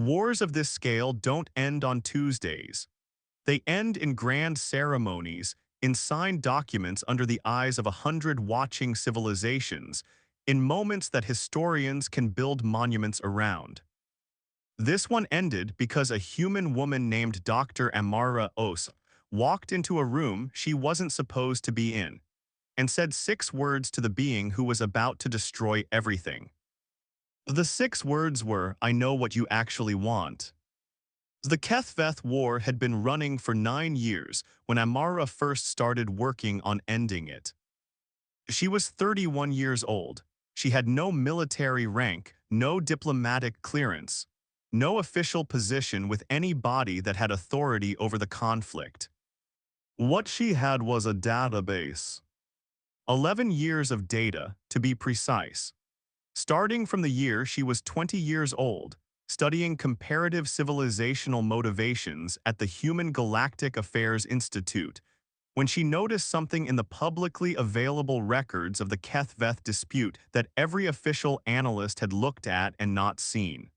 Wars of this scale don't end on Tuesdays. They end in grand ceremonies, in signed documents under the eyes of 100 watching civilizations, in moments that historians can build monuments around. This one ended because a human woman named Dr. Amara Osei walked into a room she wasn't supposed to be in and said 6 words to the being who was about to destroy everything. The 6 words were, "I know what you actually want." The Keth-Veth War had been running for 9 years when Amara first started working on ending it. She was 31 years old. She had no military rank, no diplomatic clearance, no official position with any body that had authority over the conflict. What she had was a database. 11 years of data, to be precise. Starting from the year she was 20 years old, studying comparative civilizational motivations at the Human Galactic Affairs Institute, when she noticed something in the publicly available records of the Keth-Veth dispute that every official analyst had looked at and not seen.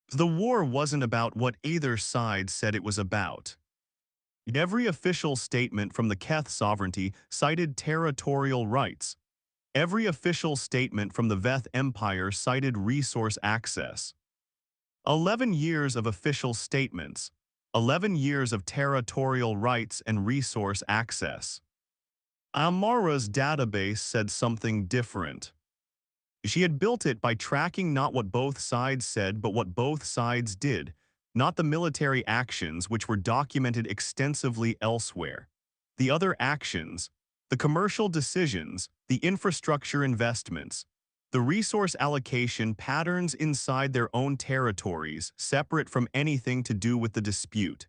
The war wasn't about what either side said it was about. Every official statement from the Keth Sovereignty cited territorial rights. Every official statement from the Veth Empire cited resource access. 11 years of official statements, 11 years of territorial rights and resource access. Amara's database said something different. She had built it by tracking not what both sides said but what both sides did, not the military actions which were documented extensively elsewhere. The other actions, the commercial decisions, the infrastructure investments, the resource allocation patterns inside their own territories, separate from anything to do with the dispute.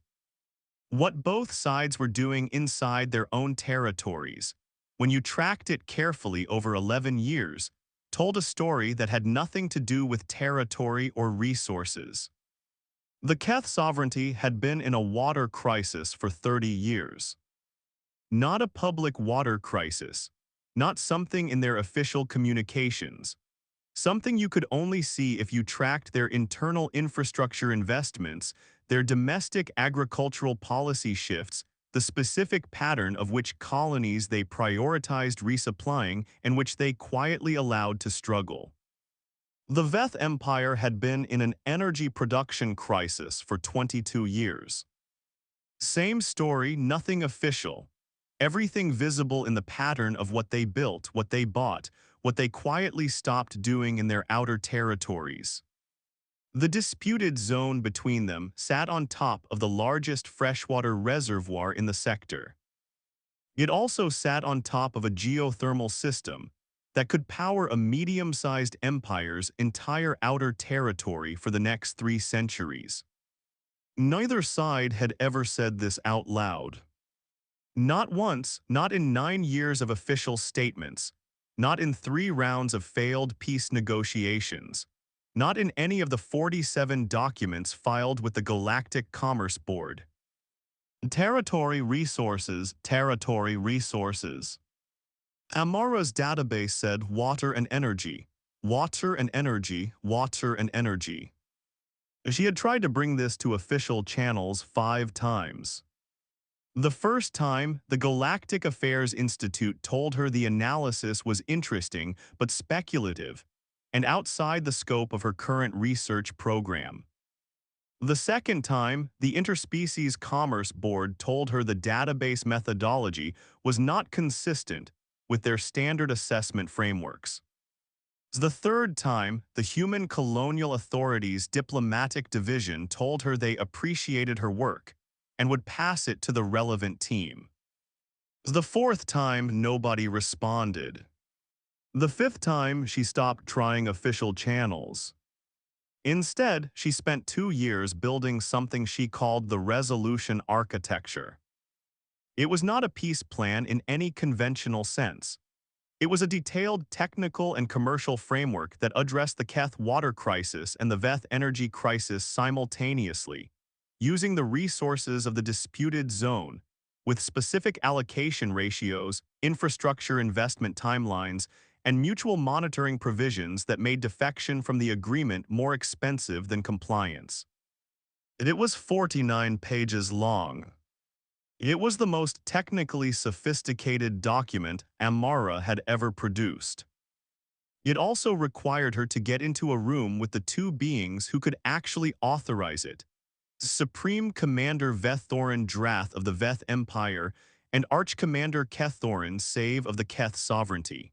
What both sides were doing inside their own territories, when you tracked it carefully over 11 years, told a story that had nothing to do with territory or resources. The Keth Sovereignty had been in a water crisis for 30 years. Not a public water crisis, not something in their official communications, something you could only see if you tracked their internal infrastructure investments, their domestic agricultural policy shifts, the specific pattern of which colonies they prioritized resupplying and which they quietly allowed to struggle. The Veth Empire had been in an energy production crisis for 22 years. Same story, nothing official. Everything visible in the pattern of what they built, what they bought, what they quietly stopped doing in their outer territories. The disputed zone between them sat on top of the largest freshwater reservoir in the sector. It also sat on top of a geothermal system that could power a medium-sized empire's entire outer territory for the next 3 centuries. Neither side had ever said this out loud. Not once, not in 9 years of official statements, not in 3 rounds of failed peace negotiations, not in any of the 47 documents filed with the Galactic Commerce Board. Territory resources, territory resources. Amara's database said water and energy, water and energy, water and energy. She had tried to bring this to official channels 5 times. The first time, the Galactic Affairs Institute told her the analysis was interesting but speculative and outside the scope of her current research program. The second time, the Interspecies Commerce Board told her the database methodology was not consistent with their standard assessment frameworks. The third time, the Human Colonial Authority's diplomatic division told her they appreciated her work and would pass it to the relevant team. The fourth time, nobody responded. The fifth time, she stopped trying official channels. Instead, she spent 2 years building something she called the resolution architecture. It was not a peace plan in any conventional sense. It was a detailed technical and commercial framework that addressed the Keth water crisis and the Veth energy crisis simultaneously, using the resources of the disputed zone, with specific allocation ratios, infrastructure investment timelines, and mutual monitoring provisions that made defection from the agreement more expensive than compliance. It was 49 pages long. It was the most technically sophisticated document Amara had ever produced. It also required her to get into a room with the two beings who could actually authorize it: Supreme Commander Veth Drath of the Veth Empire and Arch-Commander Keth Save of the Keth Sovereignty.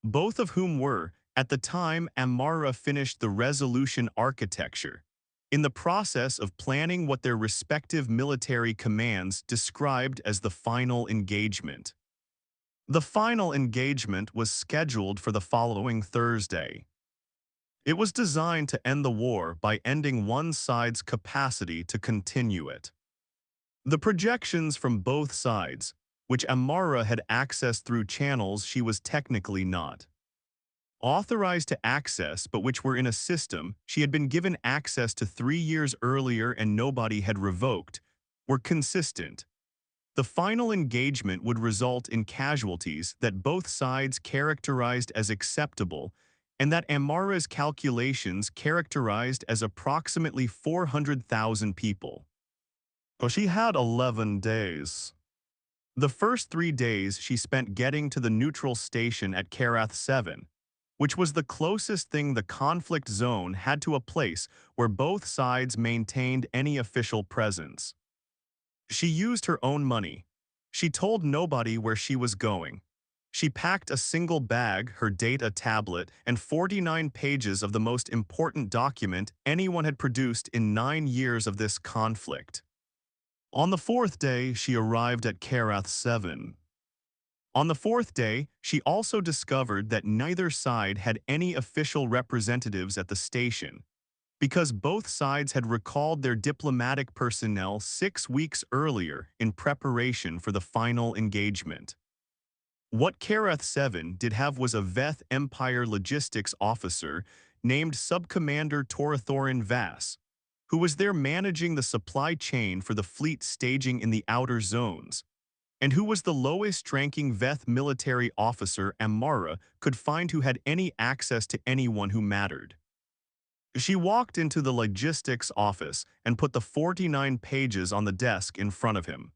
Both of whom were, at the time Amara finished the resolution architecture, in the process of planning what their respective military commands described as the final engagement. The final engagement was scheduled for the following Thursday. It was designed to end the war by ending one side's capacity to continue it. The projections from both sides, which Amara had accessed through channels she was technically not authorized to access but which were in a system she had been given access to 3 years earlier and nobody had revoked, were consistent. The final engagement would result in casualties that both sides characterized as acceptable and that Amara's calculations characterized as approximately 400,000 people. She had 11 days. The first 3 days she spent getting to the neutral station at Karath 7, which was the closest thing the conflict zone had to a place where both sides maintained any official presence. She used her own money. She told nobody where she was going. She packed a single bag, her data tablet, and 49 pages of the most important document anyone had produced in 9 years of this conflict. On the 4th day, she arrived at Karath 7. On the 4th day, she also discovered that neither side had any official representatives at the station, because both sides had recalled their diplomatic personnel 6 weeks earlier in preparation for the final engagement. What Karath 7 did have was a Veth Empire logistics officer named Subcommander Torathorin Vass, who was there managing the supply chain for the fleet staging in the outer zones, and who was the lowest-ranking Veth military officer Amara could find who had any access to anyone who mattered. She walked into the logistics office and put the 49 pages on the desk in front of him.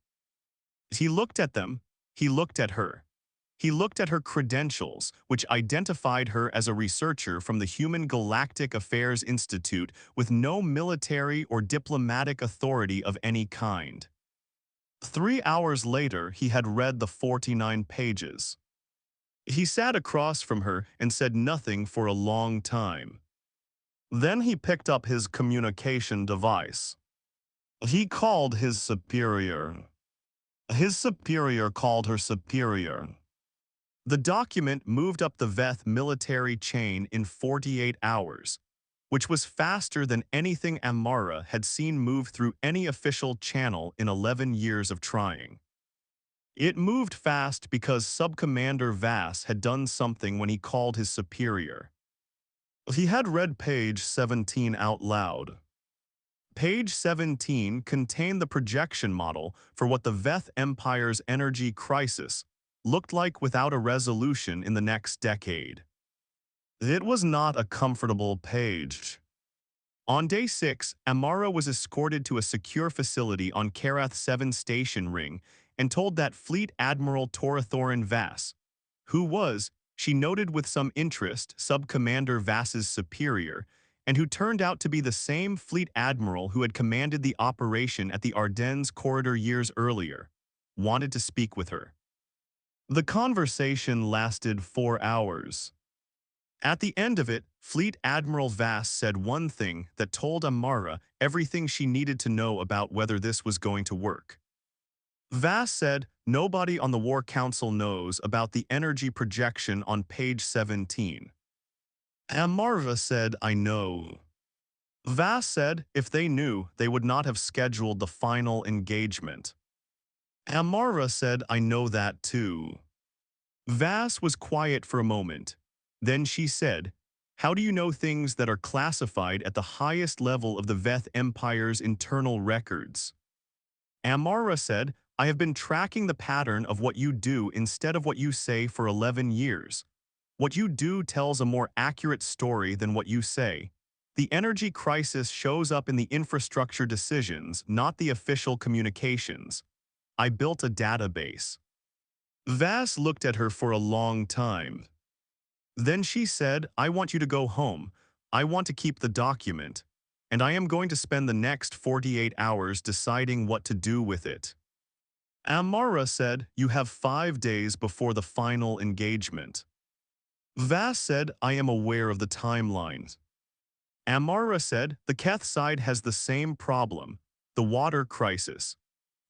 He looked at them. He looked at her. He looked at her credentials, which identified her as a researcher from the Human Galactic Affairs Institute with no military or diplomatic authority of any kind. 3 hours later, he had read the 49 pages. He sat across from her and said nothing for a long time. Then he picked up his communication device. He called his superior. His superior called her superior. The document moved up the Veth military chain in 48 hours, which was faster than anything Amara had seen move through any official channel in 11 years of trying. It moved fast because Subcommander Vass had done something when he called his superior. He had read page 17 out loud. Page 17 contained the projection model for what the Veth Empire's energy crisis looked like without a resolution in the next decade. It was not a comfortable page. On day 6, Amara was escorted to a secure facility on Karath 7 station ring and told that Fleet Admiral Torathorin Vass, who was, she noted with some interest, Sub-Commander Vass's superior, and who turned out to be the same Fleet Admiral who had commanded the operation at the Ardennes corridor years earlier, wanted to speak with her. The conversation lasted 4 hours. At the end of it, Fleet Admiral Vass said one thing that told Amara everything she needed to know about whether this was going to work. Vass said, "Nobody on the War Council knows about the energy projection on page 17. Amara said, "I know." Vass said, if they knew, they would not have scheduled the final engagement. Amara said, "I know that too." Vass was quiet for a moment. Then she said, "How do you know things that are classified at the highest level of the Veth Empire's internal records?" Amara said, "I have been tracking the pattern of what you do instead of what you say for 11 years. What you do tells a more accurate story than what you say. The energy crisis shows up in the infrastructure decisions, not the official communications. I built a database. Vass looked at her for a long time. Then she said, I want you to go home. I want to keep the document. And I am going to spend the next 48 hours deciding what to do with it. Amara said, you have 5 days before the final engagement. Vass said, I am aware of the timelines. Amara said, the Keth side has the same problem, the water crisis.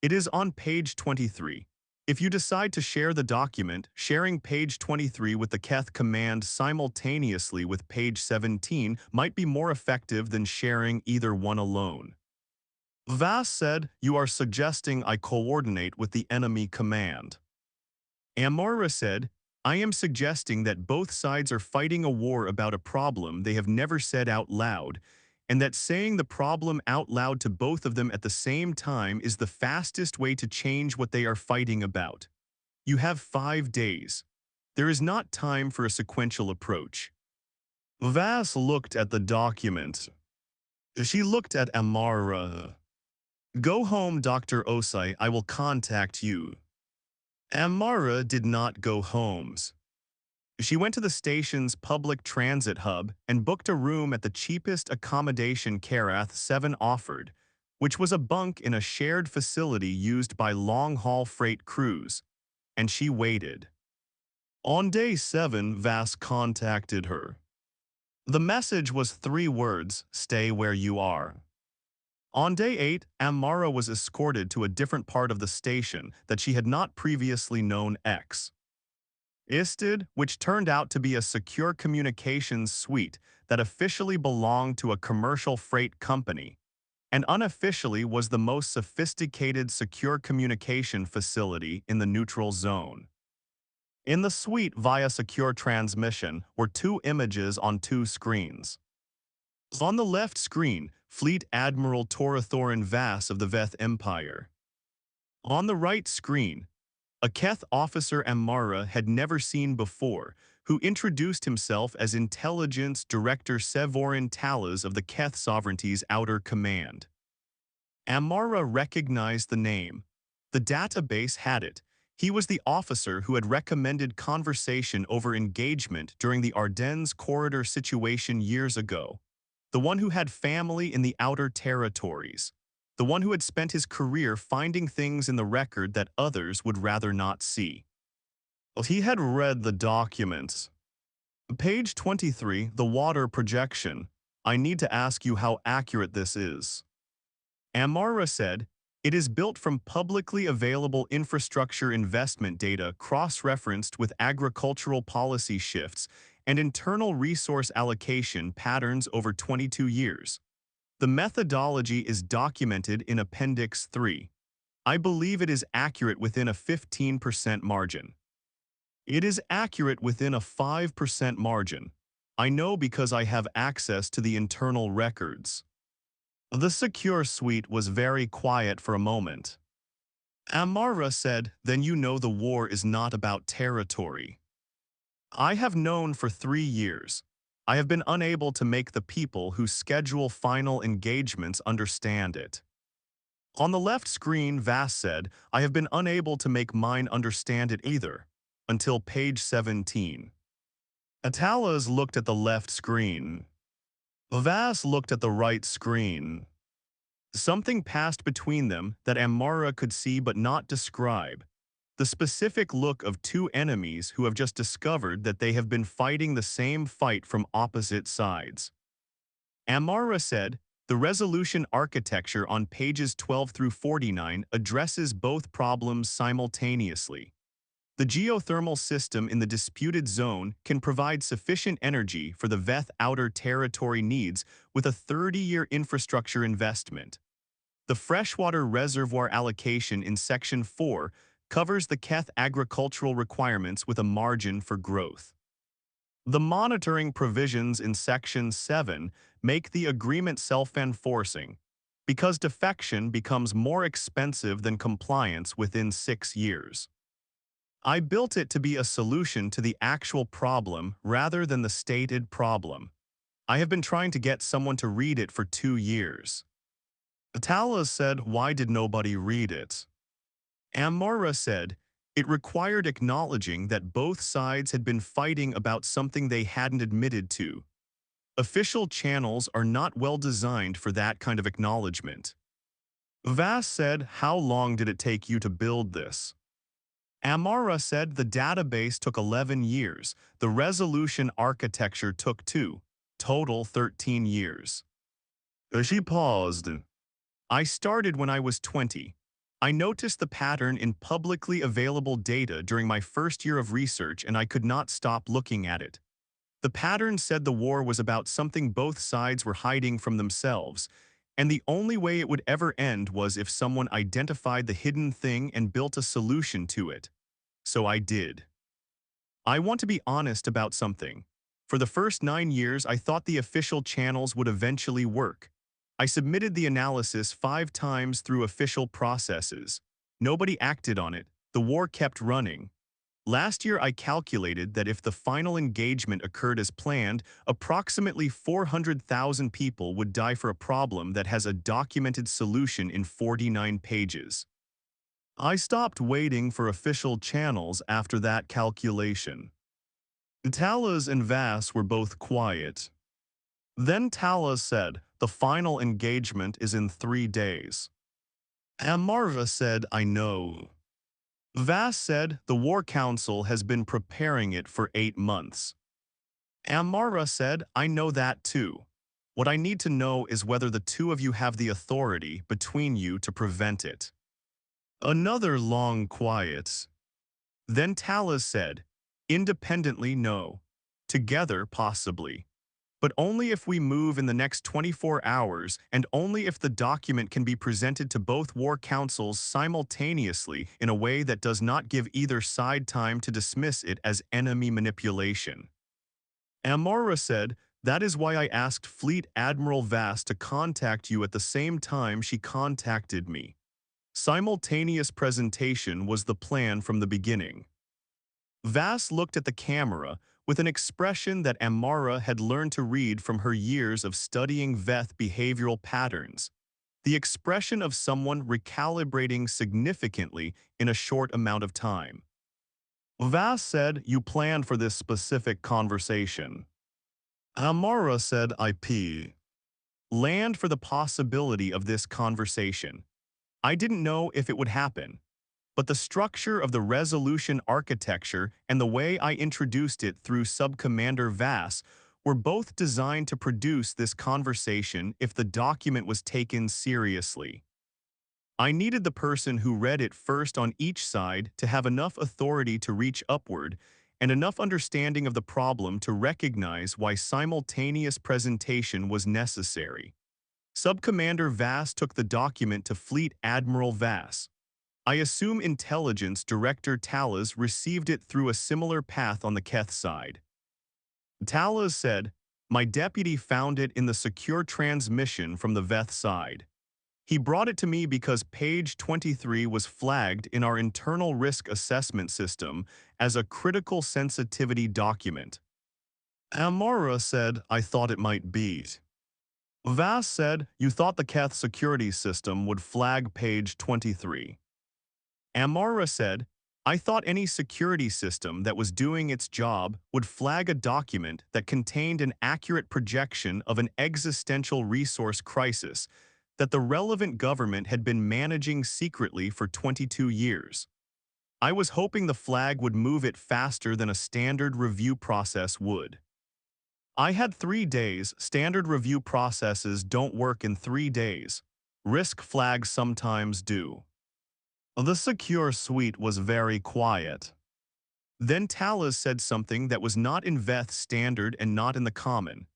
It is on page 23. If you decide to share the document, sharing page 23 with the Keth command simultaneously with page 17 might be more effective than sharing either one alone. Vass said, you are suggesting I coordinate with the enemy command. Amara said, I am suggesting that both sides are fighting a war about a problem they have never said out loud, and that saying the problem out loud to both of them at the same time is the fastest way to change what they are fighting about. You have 5 days. There is not time for a sequential approach. Vass looked at the document. She looked at Amara. Go home, Dr. Osei, I will contact you. Amara did not go home. She went to the station's public transit hub and booked a room at the cheapest accommodation Karath 7 offered, which was a bunk in a shared facility used by long-haul freight crews, and she waited. On day 7, Vass contacted her. The message was 3 words, stay where you are. On day 8, Amara was escorted to a different part of the station that she had not previously known X. ISTID, which turned out to be a secure communications suite that officially belonged to a commercial freight company, and unofficially was the most sophisticated secure communication facility in the neutral zone. In the suite via secure transmission were 2 images on 2 screens. On the left screen, Fleet Admiral Torathoran Vass of the Veth Empire. On the right screen, a Keth officer Amara had never seen before, who introduced himself as Intelligence Director Sevorin Talas of the Keth Sovereignty's Outer Command. Amara recognized the name. The database had it. He was the officer who had recommended conversation over engagement during the Ardennes corridor situation years ago. The one who had family in the outer territories. The one who had spent his career finding things in the record that others would rather not see. Well, he had read the documents. Page 23, the water projection. I need to ask you how accurate this is. Amara said, it is built from publicly available infrastructure investment data cross-referenced with agricultural policy shifts and internal resource allocation patterns over 22 years. The methodology is documented in Appendix 3. I believe it is accurate within a 15% margin. It is accurate within a 5% margin. I know because I have access to the internal records. The secure suite was very quiet for a moment. Amara said, then you know the war is not about territory. I have known for 3 years. I have been unable to make the people who schedule final engagements understand it. On the left screen, Vass said, I have been unable to make mine understand it either, until page 17. Atalas looked at the left screen. Vass looked at the right screen. Something passed between them that Amara could see but not describe. The specific look of 2 enemies who have just discovered that they have been fighting the same fight from opposite sides. Amara said, the resolution architecture on pages 12 through 49 addresses both problems simultaneously. The geothermal system in the disputed zone can provide sufficient energy for the Veth outer territory needs with a 30-year infrastructure investment. The freshwater reservoir allocation in Section 4 covers the Keth agricultural requirements with a margin for growth. The monitoring provisions in Section 7 make the agreement self-enforcing because defection becomes more expensive than compliance within 6 years. I built it to be a solution to the actual problem rather than the stated problem. I have been trying to get someone to read it for 2 years. Atala said, why did nobody read it? Amara said, it required acknowledging that both sides had been fighting about something they hadn't admitted to. Official channels are not well designed for that kind of acknowledgement. Vass said, how long did it take you to build this? Amara said the database took 11 years, the resolution architecture took 2, total 13 years. She paused. I started when I was 20. I noticed the pattern in publicly available data during my first year of research and I could not stop looking at it. The pattern said the war was about something both sides were hiding from themselves, and the only way it would ever end was if someone identified the hidden thing and built a solution to it. So I did. I want to be honest about something. For the first 9 years, I thought the official channels would eventually work. I submitted the analysis 5 times through official processes. Nobody acted on it. The war kept running. Last year, I calculated that if the final engagement occurred as planned, approximately 400,000 people would die for a problem that has a documented solution in 49 pages. I stopped waiting for official channels after that calculation. Talas and Vass were both quiet. Then Talas said, the final engagement is in 3 days. Amara said, I know. Vass said, the War Council has been preparing it for 8 months. Amara said, I know that too. What I need to know is whether the two of you have the authority between you to prevent it. Another long quiet. Then Talas said, independently, no. Together, possibly. But only if we move in the next 24 hours and only if the document can be presented to both war councils simultaneously in a way that does not give either side time to dismiss it as enemy manipulation. Amara said, that is why I asked Fleet Admiral Vass to contact you at the same time she contacted me. Simultaneous presentation was the plan from the beginning. Vass looked at the camera with an expression that Amara had learned to read from her years of studying Veth behavioral patterns, the expression of someone recalibrating significantly in a short amount of time. Vass said, you planned for this specific conversation. Amara said, land for the possibility of this conversation. I didn't know if it would happen. But the structure of the resolution architecture and the way I introduced it through Subcommander Vass were both designed to produce this conversation if the document was taken seriously. I needed the person who read it first on each side to have enough authority to reach upward and enough understanding of the problem to recognize why simultaneous presentation was necessary. Subcommander Vass took the document to Fleet Admiral Vass. I assume Intelligence Director Talas received it through a similar path on the Keth side. Talas said, my deputy found it in the secure transmission from the Veth side. He brought it to me because page 23 was flagged in our internal risk assessment system as a critical sensitivity document. Amara said, I thought it might be. Vass said, you thought the Keth security system would flag page 23. Amara said, I thought any security system that was doing its job would flag a document that contained an accurate projection of an existential resource crisis that the relevant government had been managing secretly for 22 years. I was hoping the flag would move it faster than a standard review process would. I had 3 days. Standard review processes don't work in 3 days. Risk flags sometimes do. The secure suite was very quiet. Then Talas said something that was not in Veth standard and not in the common.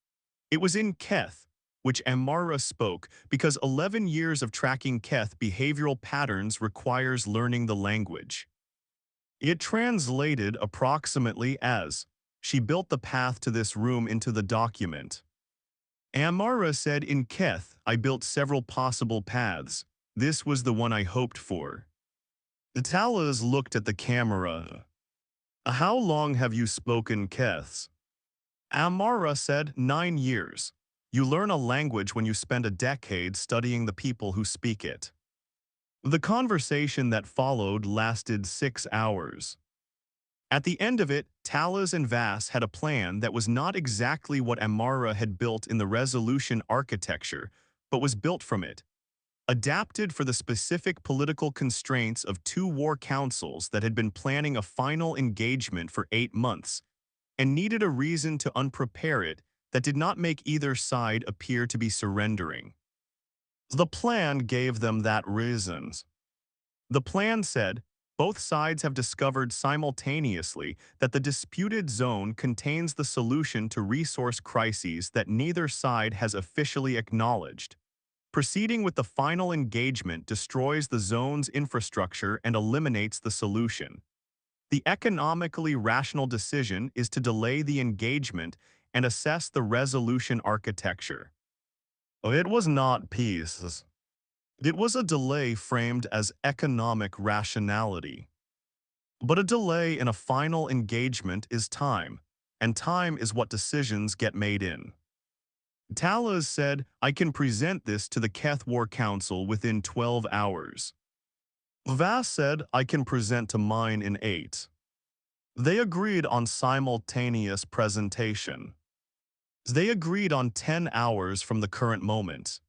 It was in Keth, which Amara spoke because 11 years of tracking Keth behavioral patterns requires learning the language. It translated approximately as, she built the path to this room into the document. Amara said in Keth, I built several possible paths. This was the one I hoped for. Talas looked at the camera. How long have you spoken Keths? Amara said 9 years. You learn a language when you spend a decade studying the people who speak it. The conversation that followed lasted 6 hours. At the end of it, Talas and Vass had a plan that was not exactly what Amara had built in the resolution architecture, but was built from it, adapted for the specific political constraints of two war councils that had been planning a final engagement for 8 months, and needed a reason to unprepare it that did not make either side appear to be surrendering. The plan gave them that reasons. The plan said, both sides have discovered simultaneously that the disputed zone contains the solution to resource crises that neither side has officially acknowledged. Proceeding with the final engagement destroys the zone's infrastructure and eliminates the solution. The economically rational decision is to delay the engagement and assess the resolution architecture. It was not peace. It was a delay framed as economic rationality. But a delay in a final engagement is time, and time is what decisions get made in. Talas said, I can present this to the Keth War Council within 12 hours. Vass said, I can present to mine in 8. They agreed on simultaneous presentation. They agreed on 10 hours from the current moment.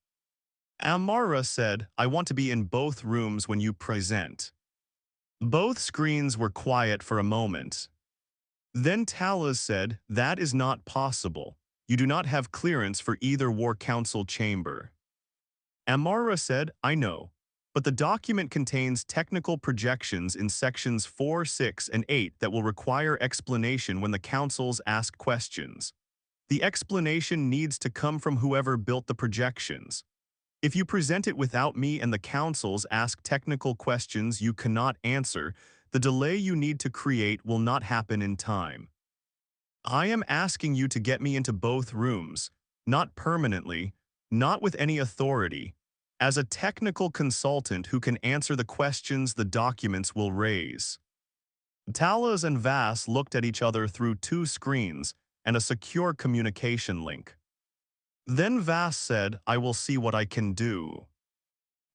Amara said, I want to be in both rooms when you present. Both screens were quiet for a moment. Then Talas said, that is not possible. You do not have clearance for either War Council chamber. Amara said, I know, but the document contains technical projections in sections 4, 6, and 8 that will require explanation when the councils ask questions. The explanation needs to come from whoever built the projections. If you present it without me and the councils ask technical questions you cannot answer, the delay you need to create will not happen in time. I am asking you to get me into both rooms, not permanently, not with any authority, as a technical consultant who can answer the questions the documents will raise. Talas and Vass looked at each other through 2 screens and a secure communication link. Then Vass said, I will see what I can do.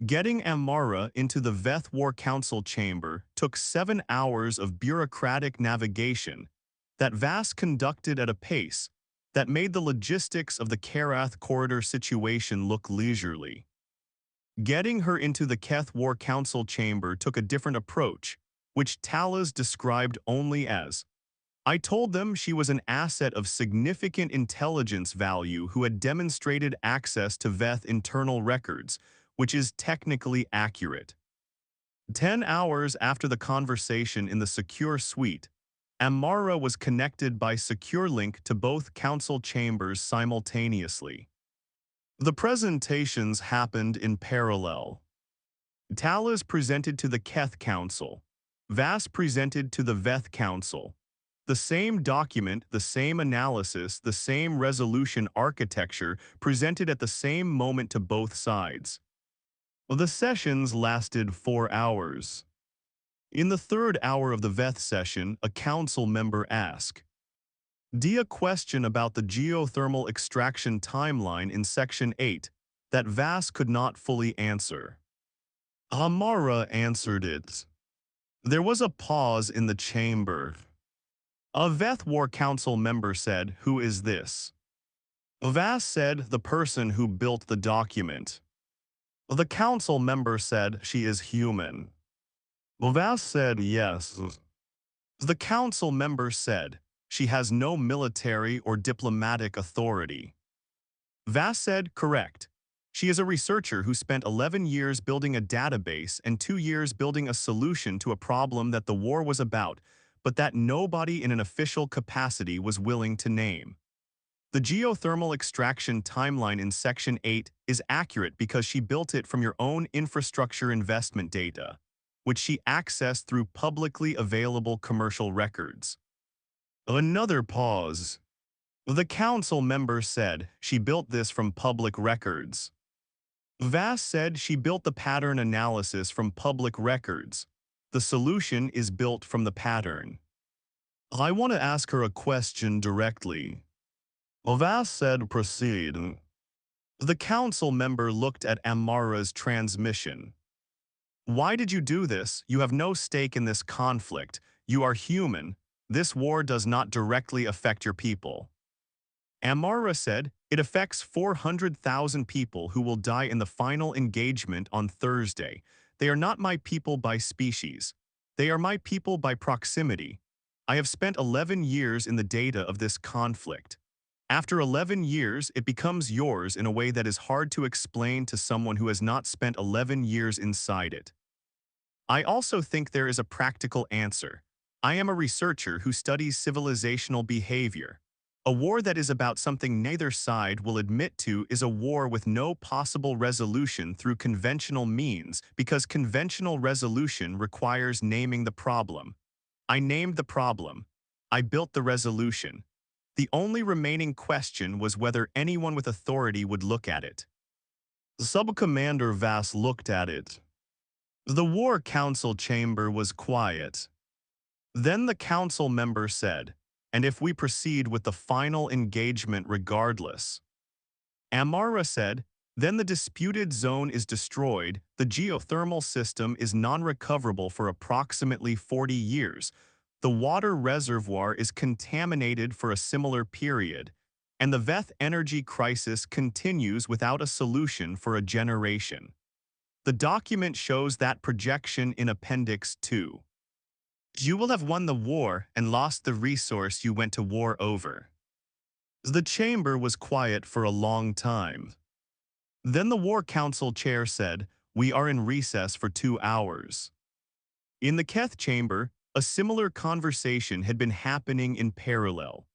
Getting Amara into the Veth War Council chamber took 7 hours of bureaucratic navigation that Vass conducted at a pace that made the logistics of the Karath corridor situation look leisurely. Getting her into the Keth War Council chamber took a different approach, which Talas described only as, I told them she was an asset of significant intelligence value who had demonstrated access to Veth internal records, which is technically accurate. 10 hours after the conversation in the secure suite, Amara was connected by secure link to both council chambers simultaneously. The presentations happened in parallel. Talas presented to the Keth Council. Vass presented to the Veth Council. The same document, the same analysis, the same resolution architecture presented at the same moment to both sides. The sessions lasted 4 hours. In the 3rd hour of the Veth session, a council member asked, a question about the geothermal extraction timeline in Section 8 that Vass could not fully answer. Amara answered it. There was a pause in the chamber. A Veth War Council member said, who is this? Vass said, the person who built the document. The council member said, she is human. Vass said, yes. The council member said, she has no military or diplomatic authority. Vass said, correct. She is a researcher who spent 11 years building a database and 2 years building a solution to a problem that the war was about, but that nobody in an official capacity was willing to name. The geothermal extraction timeline in Section 8 is accurate because she built it from your own infrastructure investment data, which she accessed through publicly available commercial records. Another pause. The council member said she built this from public records. Vass said she built the pattern analysis from public records. The solution is built from the pattern. I want to ask her a question directly. Veth said proceed. The council member looked at Amara's transmission. Why did you do this? You have no stake in this conflict. You are human. This war does not directly affect your people. Amara said, it affects 400,000 people who will die in the final engagement on Thursday. They are not my people by species. They are my people by proximity. I have spent 11 years in the data of this conflict. After 11 years, it becomes yours in a way that is hard to explain to someone who has not spent 11 years inside it. I also think there is a practical answer. I am a researcher who studies civilizational behavior. A war that is about something neither side will admit to is a war with no possible resolution through conventional means because conventional resolution requires naming the problem. I named the problem. I built the resolution. The only remaining question was whether anyone with authority would look at it. Sub-Commander Vass looked at it. The War Council chamber was quiet. Then the council member said, and if we proceed with the final engagement regardless. Amara said, then the disputed zone is destroyed, the geothermal system is non-recoverable for approximately 40 years, the water reservoir is contaminated for a similar period, and the Veth energy crisis continues without a solution for a generation. The document shows that projection in Appendix 2. You will have won the war and lost the resource you went to war over. The chamber was quiet for a long time. Then the War Council chair said, we are in recess for 2 hours. In the Keth chamber, a similar conversation had been happening in parallel.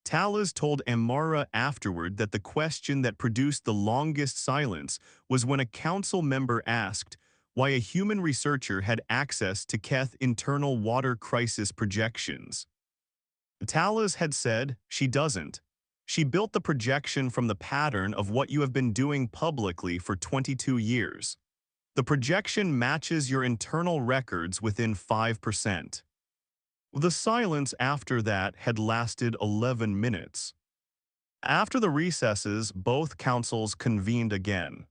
Talas told Amara afterward that the question that produced the longest silence was when a council member asked why a human researcher had access to Keth internal water crisis projections. Talas had said, she doesn't. She built the projection from the pattern of what you have been doing publicly for 22 years. The projection matches your internal records within 5%. The silence after that had lasted 11 minutes. After the recesses, both councils convened again.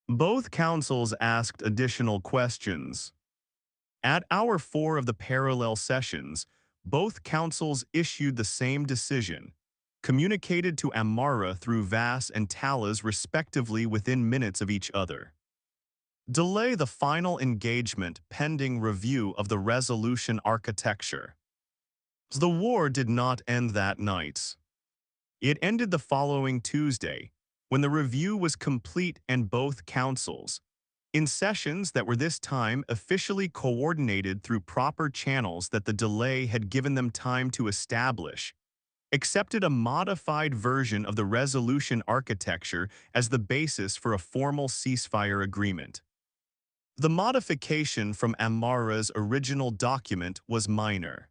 Both councils asked additional questions. At hour 4 of the parallel sessions, both councils issued the same decision, communicated to Amara through Vass and Talas respectively within minutes of each other. Delay the final engagement pending review of the resolution architecture. The war did not end that night. It ended the following Tuesday, when the review was complete and both councils, in sessions that were this time officially coordinated through proper channels that the delay had given them time to establish, accepted a modified version of the resolution architecture as the basis for a formal ceasefire agreement. The modification from Amara's original document was minor.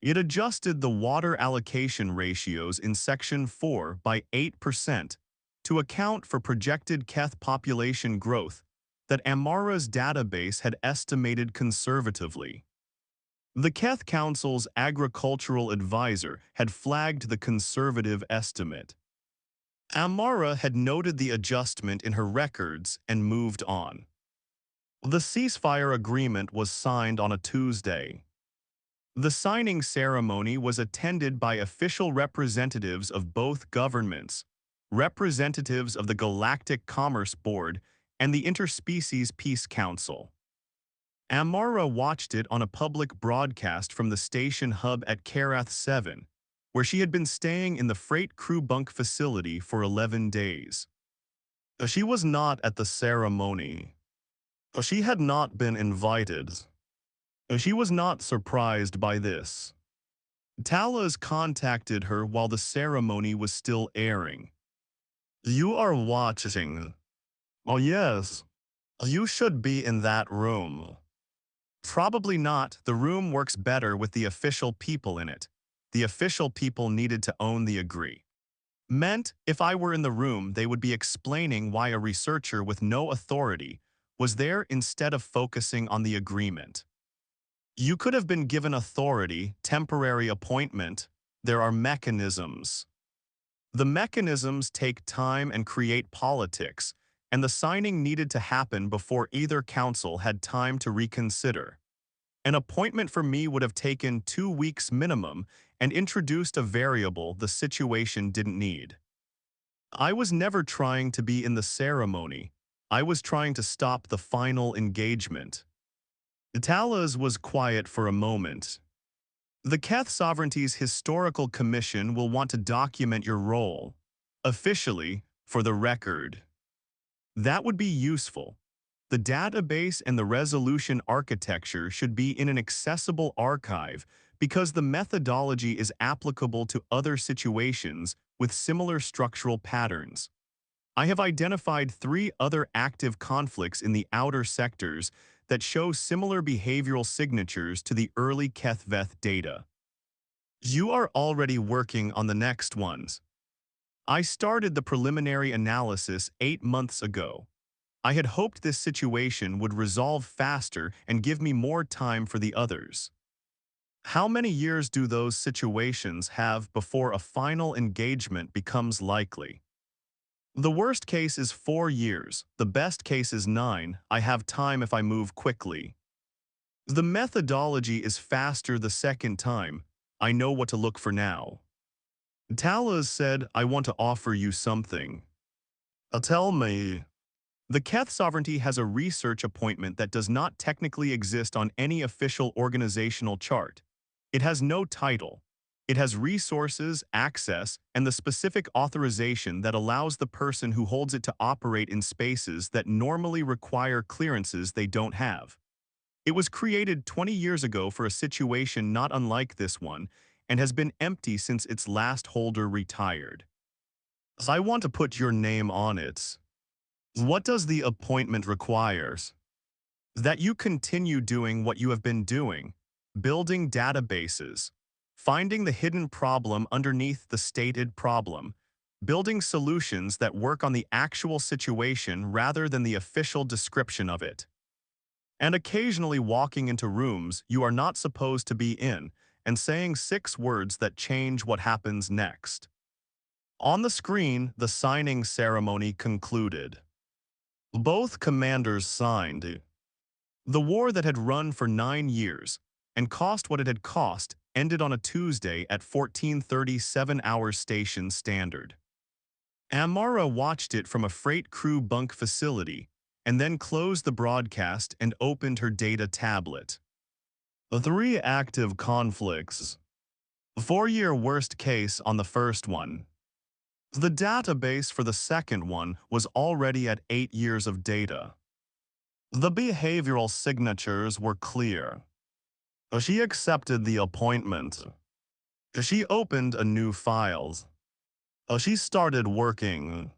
It adjusted the water allocation ratios in Section 4 by 8% to account for projected Keth population growth that Amara's database had estimated conservatively. The Keth Council's agricultural advisor had flagged the conservative estimate. Amara had noted the adjustment in her records and moved on. The ceasefire agreement was signed on a Tuesday. The signing ceremony was attended by official representatives of both governments, representatives of the Galactic Commerce Board, and the Interspecies Peace Council. Amara watched it on a public broadcast from the station hub at Karath 7, where she had been staying in the freight crew bunk facility for 11 days. She was not at the ceremony. She had not been invited. She was not surprised by this. Talas contacted her while the ceremony was still airing. You are watching. Oh yes. You should be in that room. Probably not. The room works better with the official people in it. The official people needed to own the agree. Meant, if I were in the room, they would be explaining why a researcher with no authority was there instead of focusing on the agreement. You could have been given authority, temporary appointment. There are mechanisms. The mechanisms take time and create politics, and the signing needed to happen before either council had time to reconsider. An appointment for me would have taken 2 weeks minimum and introduced a variable the situation didn't need. I was never trying to be in the ceremony. I was trying to stop the final engagement. Talas was quiet for a moment. The Keth Sovereignty's Historical Commission will want to document your role, officially, for the record. That would be useful. The database and the resolution architecture should be in an accessible archive because the methodology is applicable to other situations with similar structural patterns. I have identified 3 other active conflicts in the outer sectors that show similar behavioral signatures to the early Keth-Veth data. You are already working on the next ones. I started the preliminary analysis 8 months ago. I had hoped this situation would resolve faster and give me more time for the others. How many years do those situations have before a final engagement becomes likely? The worst case is 4 years, the best case is 9, I have time if I move quickly. The methodology is faster the second time, I know what to look for now. Talas said, I want to offer you something. Tell me. The Keth Sovereignty has a research appointment that does not technically exist on any official organizational chart. It has no title. It has resources, access, and the specific authorization that allows the person who holds it to operate in spaces that normally require clearances they don't have. It was created 20 years ago for a situation not unlike this one and has been empty since its last holder retired. I want to put your name on it. What does the appointment require? That you continue doing what you have been doing, building databases, finding the hidden problem underneath the stated problem, building solutions that work on the actual situation rather than the official description of it, and occasionally walking into rooms you are not supposed to be in and saying 6 words that change what happens next. On the screen, the signing ceremony concluded. Both commanders signed. The war that had run for 9 years and cost what it had cost ended on a Tuesday at 14:30 7-hour station standard. Amara watched it from a freight crew bunk facility and then closed the broadcast and opened her data tablet. 3 active conflicts. 4-year worst case on the first one. The database for the second one was already at 8 years of data. The behavioral signatures were clear. She accepted the appointment. She opened a new file. She started working.